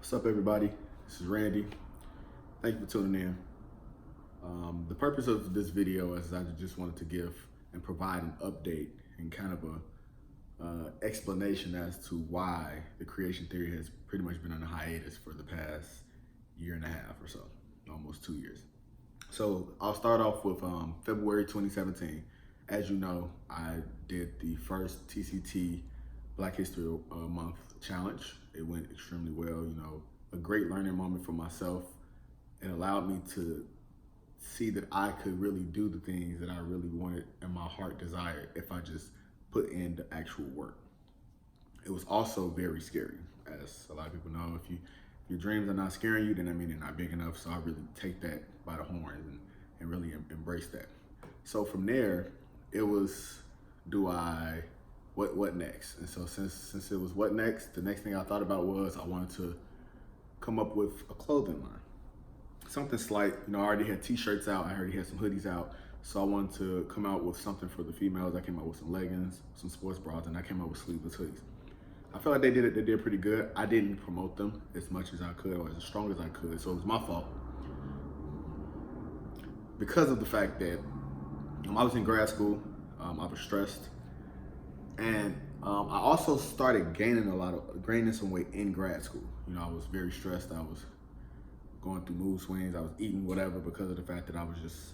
What's up, everybody? This is Randy. Thank you for tuning in. The purpose of this video is I just wanted to give and provide an update and kind of a explanation as to why the creation theory has pretty much been on a hiatus for the past year and a half or so, almost 2 years. So I'll start off with February 2017. As you know, I did the first TCT Black History Month challenge. It went extremely well, a great learning moment for myself. It allowed me to see that I could really do the things that I really wanted and my heart desired if I just put in the actual work. It was also very scary, as a lot of people know. If your dreams are not scaring you, then they're not big enough. So I really take that by the horns and really embrace that. So from there, it was, what next? And so since it was what next, the next thing I thought about was I wanted to come up with a clothing line. Something slight, I already had t-shirts out, I already had some hoodies out. So I wanted to come out with something for the females. I came out with some leggings, some sports bras, and I came out with sleeveless hoodies. I feel like they did pretty good. I didn't promote them as much as I could or as strong as I could, so it was my fault. Because of the fact that I was in grad school, I was stressed, and I also started gaining some weight in grad school. I was very stressed. I was going through mood swings. I was eating whatever because of the fact that I was just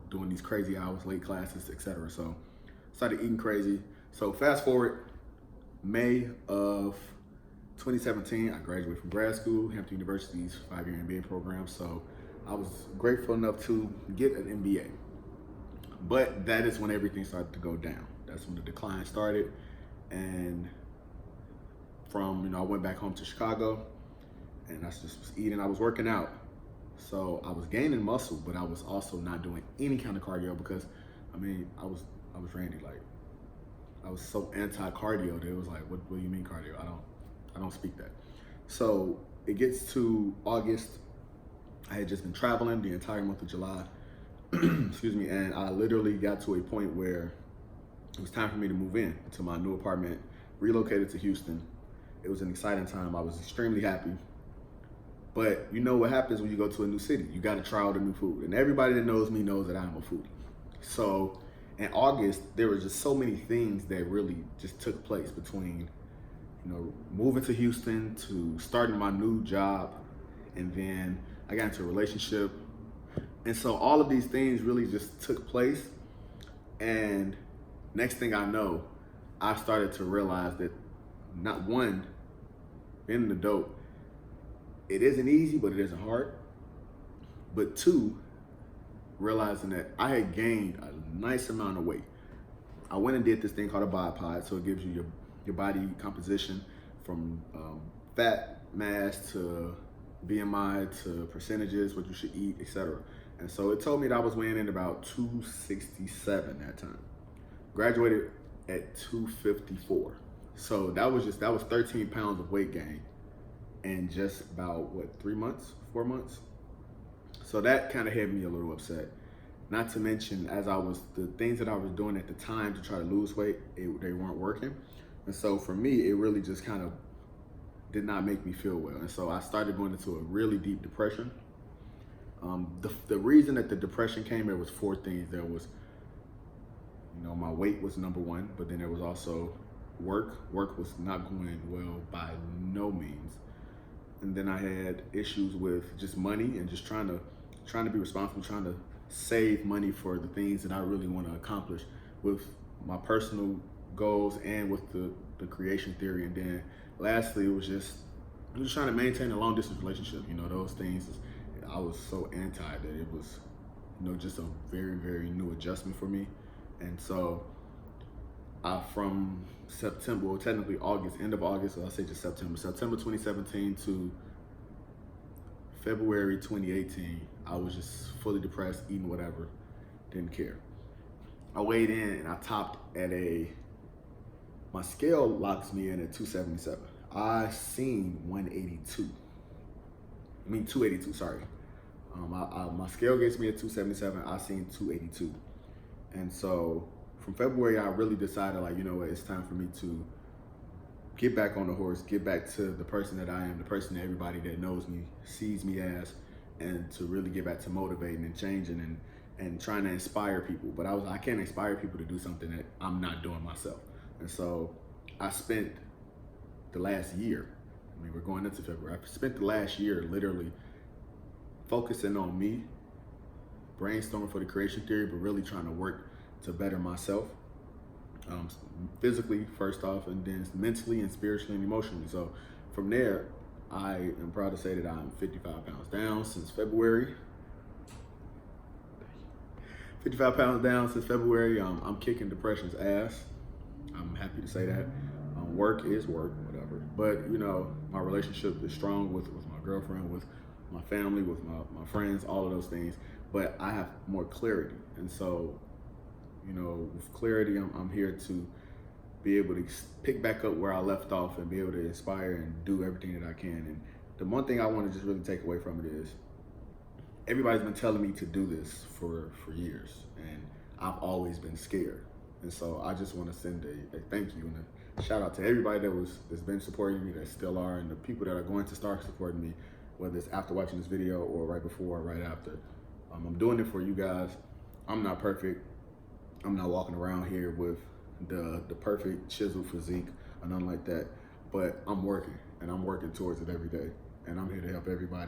doing these crazy hours, late classes, etc. So I started eating crazy. So fast forward, May of 2017, I graduated from grad school, Hampton University's 5-year MBA program. So I was grateful enough to get an MBA. But that is when everything started to go down. That's when the decline started. And from, I went back home to Chicago and I just was eating, I was working out. So I was gaining muscle, but I was also not doing any kind of cardio because, I was Randy, like, I was so anti-cardio that it was like, what do you mean cardio? I don't speak that. So it gets to August. I had just been traveling the entire month of July, excuse me, and I literally got to a point where it was time for me to move in to my new apartment, relocated to Houston. It was an exciting time. I was extremely happy. But you know what happens when you go to a new city? You got to try out the new food. And everybody that knows me knows that I'm a foodie. So in August, there were just so many things that really just took place between, moving to Houston to starting my new job. And then I got into a relationship. And so all of these things really just took place. And next thing I know, I started to realize that not one, being an adult, it isn't easy, but it isn't hard. But two, realizing that I had gained a nice amount of weight. I went and did this thing called a BioPod, so it gives you your body composition from fat mass to BMI to percentages, what you should eat, etc. And so it told me that I was weighing in about 267 that time. Graduated at 254. So that was 13 pounds of weight gain in just about 4 months. So that kind of had me a little upset. Not to mention, the things that I was doing at the time to try to lose weight, they weren't working. And so for me, it really just kind of did not make me feel well. And so I started going into a really deep depression. The reason that the depression came, there was 4 things. There was, my weight was number one, but then there was also work. Work was not going well by no means. And then I had issues with just money and just trying to be responsible, trying to save money for the things that I really want to accomplish with my personal goals and with the creation theory. And then lastly, it was just trying to maintain a long distance relationship. Those things, I was so anti that it was, just a very, very new adjustment for me. And so from September, well, technically August, end of August, so I'll say just September 2017 to February 2018, I was just fully depressed, eating whatever, didn't care. I weighed in and I topped at my scale locks me in at 277. I seen 282, sorry. My scale gets me at 277, I seen 282. And so from February, I really decided, it's time for me to get back on the horse, get back to the person that I am, the person that everybody that knows me sees me as, and to really get back to motivating and changing and trying to inspire people. But I can't inspire people to do something that I'm not doing myself. And so I spent the last year, I mean, we're going into February, I spent the last year literally focusing on me, brainstorming for the creation theory, but really trying to work to better myself. Physically first off, and then mentally and spiritually and emotionally. So from there, I am proud to say that I'm 55 pounds down since February. 55 pounds down since February. I'm kicking depression's ass. I'm happy to say that. Work is work, whatever. But you know, my relationship is strong with my girlfriend, with my family, with my friends, all of those things. But I have more clarity, and so, you know, with clarity, I'm here to be able to pick back up where I left off and be able to inspire and do everything that I can. And the one thing I want to just really take away from it is everybody's been telling me to do this for years, and I've always been scared. And so I just want to send a thank you and a shout out to everybody that's been supporting me, that still are, and the people that are going to start supporting me, whether it's after watching this video or right before or right after. I'm doing it for you guys. I'm not perfect. I'm not walking around here with the perfect chiseled physique or nothing like that, but I'm working, and I'm working towards it every day, and I'm here to help everybody.